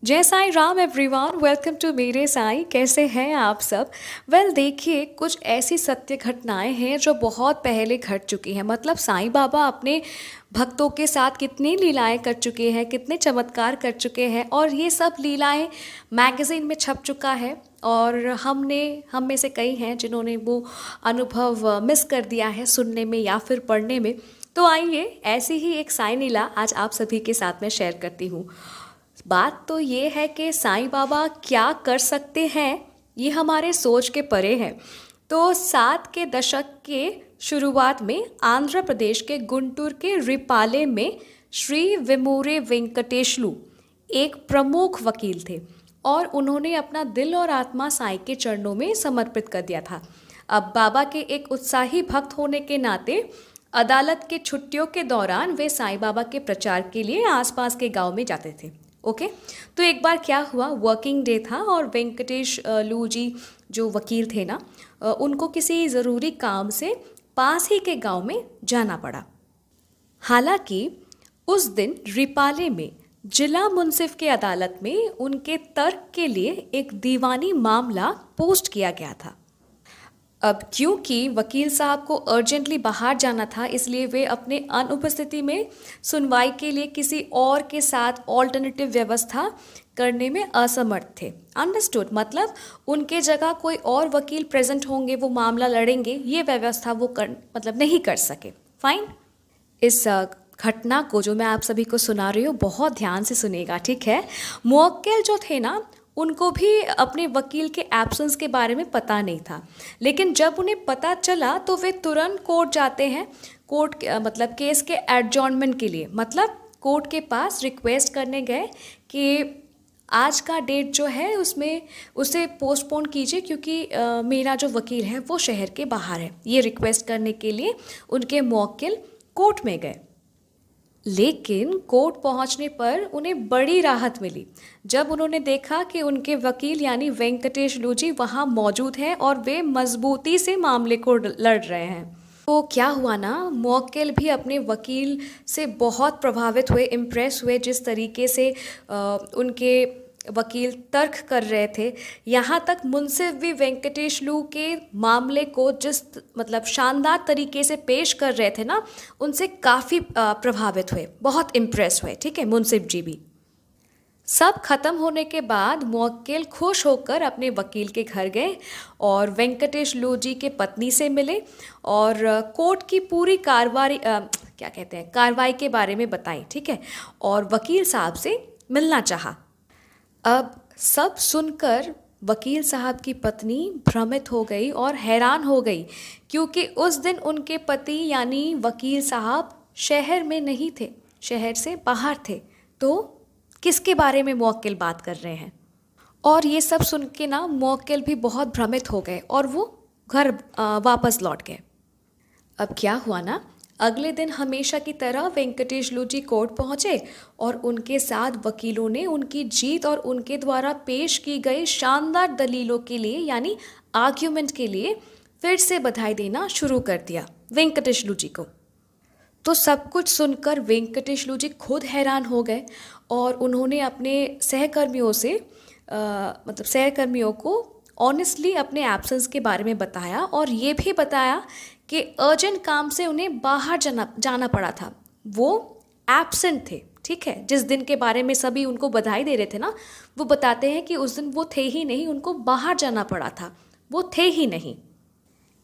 जय Sai Ram everyone, welcome to मेरे साईं। कैसे हैं आप सब? देखिए, कुछ ऐसी सत्य घटनाएं हैं जो बहुत पहले घट चुकी हैं। मतलब साईं बाबा अपने भक्तों के साथ कितनी लीलाएं कर चुके हैं, कितने चमत्कार कर चुके हैं, और ये सब लीलाएं मैगज़ीन में छप चुका है। और हम में से कई हैं जिन्होंने वो अनुभव मिस कर दिया है सुनने में या फिर पढ़ने में। तो आइए, ऐसी ही एक साईं लीला आज आप सभी के साथ में शेयर करती हूँ। बात तो ये है कि साईं बाबा क्या कर सकते हैं, ये हमारे सोच के परे है। तो 7 के दशक के शुरुआत में आंध्र प्रदेश के गुंटूर के रिपाले में श्री वेमुरे वेंकटेशलू एक प्रमुख वकील थे, और उन्होंने अपना दिल और आत्मा साईं के चरणों में समर्पित कर दिया था। अब बाबा के एक उत्साही भक्त होने के नाते अदालत के छुट्टियों के दौरान वे साईं बाबा के प्रचार के लिए आसपास के गांव में जाते थे। ओके, तो एक बार क्या हुआ, वर्किंग डे था और वेंकटेश लू जी जो वकील थे ना, उनको किसी ज़रूरी काम से पास ही के गांव में जाना पड़ा। हालांकि उस दिन रिपाले में जिला मुंसिफ के अदालत में उनके तर्क के लिए एक दीवानी मामला पोस्ट किया गया था। अब क्योंकि वकील साहब को अर्जेंटली बाहर जाना था, इसलिए वे अपने अनुपस्थिति में सुनवाई के लिए किसी और के साथ ऑल्टरनेटिव व्यवस्था करने में असमर्थ थे। अंडरस्टूड? मतलब उनके जगह कोई और वकील प्रेजेंट होंगे, वो मामला लड़ेंगे, ये व्यवस्था वो नहीं कर सके। फाइन। इस घटना को जो मैं आप सभी को सुना रही हूँ, बहुत ध्यान से सुनेगा, ठीक है? मुवक्किल जो थे ना, उनको भी अपने वकील के एब्सेंस के बारे में पता नहीं था, लेकिन जब उन्हें पता चला तो वे तुरंत कोर्ट जाते हैं। कोर्ट मतलब केस के एडजॉर्नमेंट के लिए, मतलब कोर्ट के पास रिक्वेस्ट करने गए कि आज का डेट जो है उसमें उसे पोस्टपोन कीजिए, क्योंकि मेरा जो वकील है वो शहर के बाहर है। ये रिक्वेस्ट करने के लिए उनके मुवक्किल कोर्ट में गए। लेकिन कोर्ट पहुंचने पर उन्हें बड़ी राहत मिली जब उन्होंने देखा कि उनके वकील यानी वेंकटेश लू जी वहाँ मौजूद हैं और वे मजबूती से मामले को लड़ रहे हैं। तो क्या हुआ ना, मुवक्किल भी अपने वकील से बहुत प्रभावित हुए, इम्प्रेस हुए जिस तरीके से उनके वकील तर्क कर रहे थे। यहाँ तक मुंसिफ भी वेंकटेश लू के मामले को जिस शानदार तरीके से पेश कर रहे थे ना, उनसे काफ़ी प्रभावित हुए, बहुत इम्प्रेस हुए। ठीक है, मुंसिफ जी भी। सब खत्म होने के बाद मुवक्किल खुश होकर अपने वकील के घर गए और वेंकटेश लू जी के पत्नी से मिले और कोर्ट की पूरी कार्रवाई के बारे में बताई। ठीक है, और वकील साहब से मिलना चाहा। अब सब सुनकर वकील साहब की पत्नी भ्रमित हो गई और हैरान हो गई, क्योंकि उस दिन उनके पति यानी वकील साहब शहर में नहीं थे, शहर से बाहर थे। तो किसके बारे में मुवक्किल बात कर रहे हैं? और ये सब सुन के ना मुवक्किल भी बहुत भ्रमित हो गए और वो घर वापस लौट गए। अब क्या हुआ ना, अगले दिन हमेशा की तरह वेंकटेश लू जी कोर्ट पहुंचे और उनके साथ वकीलों ने उनकी जीत और उनके द्वारा पेश की गई शानदार दलीलों के लिए यानी आर्ग्यूमेंट के लिए फिर से बधाई देना शुरू कर दिया वेंकटेश लू जी को। तो सब कुछ सुनकर वेंकटेश लू जी खुद हैरान हो गए और उन्होंने अपने सहकर्मियों को ऑनेस्टली अपने एब्सेंस के बारे में बताया और ये भी बताया कि अर्जेंट काम से उन्हें बाहर जाना पड़ा था। वो एब्सेंट थे। ठीक है, जिस दिन के बारे में सभी उनको बधाई दे रहे थे ना, वो बताते हैं कि उस दिन वो थे ही नहीं, उनको बाहर जाना पड़ा था, वो थे ही नहीं।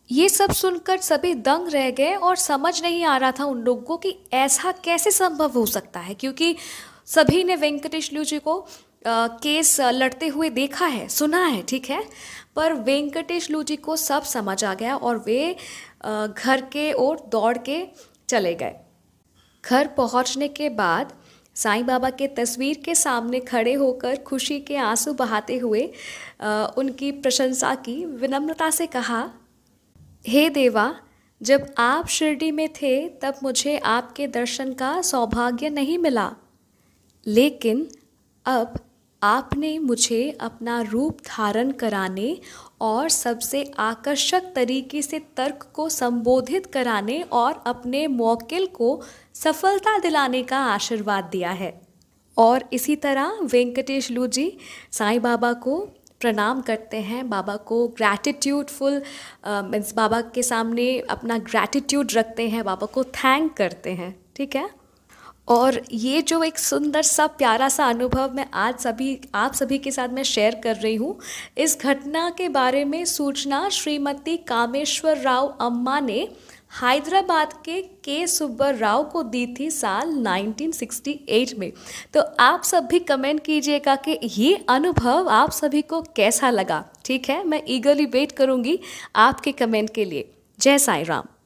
ये सब सुनकर सभी दंग रह गए और समझ नहीं आ रहा था उन लोगों को कि ऐसा कैसे संभव हो सकता है, क्योंकि सभी ने वेंकटेश लू जी को केस लड़ते हुए देखा है, सुना है। ठीक है, पर वेंकटेश लू जी को सब समझ आ गया और वे घर के ओर दौड़ के चले गए। घर पहुंचने के बाद साईं बाबा के तस्वीर के सामने खड़े होकर खुशी के आंसू बहाते हुए उनकी प्रशंसा की, विनम्रता से कहा, हे देवा, जब आप शिरडी में थे तब मुझे आपके दर्शन का सौभाग्य नहीं मिला, लेकिन अब आपने मुझे अपना रूप धारण कराने और सबसे आकर्षक तरीके से तर्क को संबोधित कराने और अपने मुवक्किल को सफलता दिलाने का आशीर्वाद दिया है। और इसी तरह वेंकटेश लू जी साईं बाबा को प्रणाम करते हैं, बाबा को ग्रैटिट्यूडफुल मीन्स बाबा के सामने अपना ग्रैटिट्यूड रखते हैं, बाबा को थैंक करते हैं। ठीक है। और ये जो एक सुंदर सा प्यारा सा अनुभव मैं आज आप सभी के साथ मैं शेयर कर रही हूँ, इस घटना के बारे में सूचना श्रीमती कामेश्वर राव अम्मा ने हैदराबाद के सुब्बर राव को दी थी साल 1968 में। तो आप सब भी कमेंट कीजिएगा कि ये अनुभव आप सभी को कैसा लगा। ठीक है, मैं ईगरली वेट करूँगी आपके कमेंट के लिए। जय साईं राम।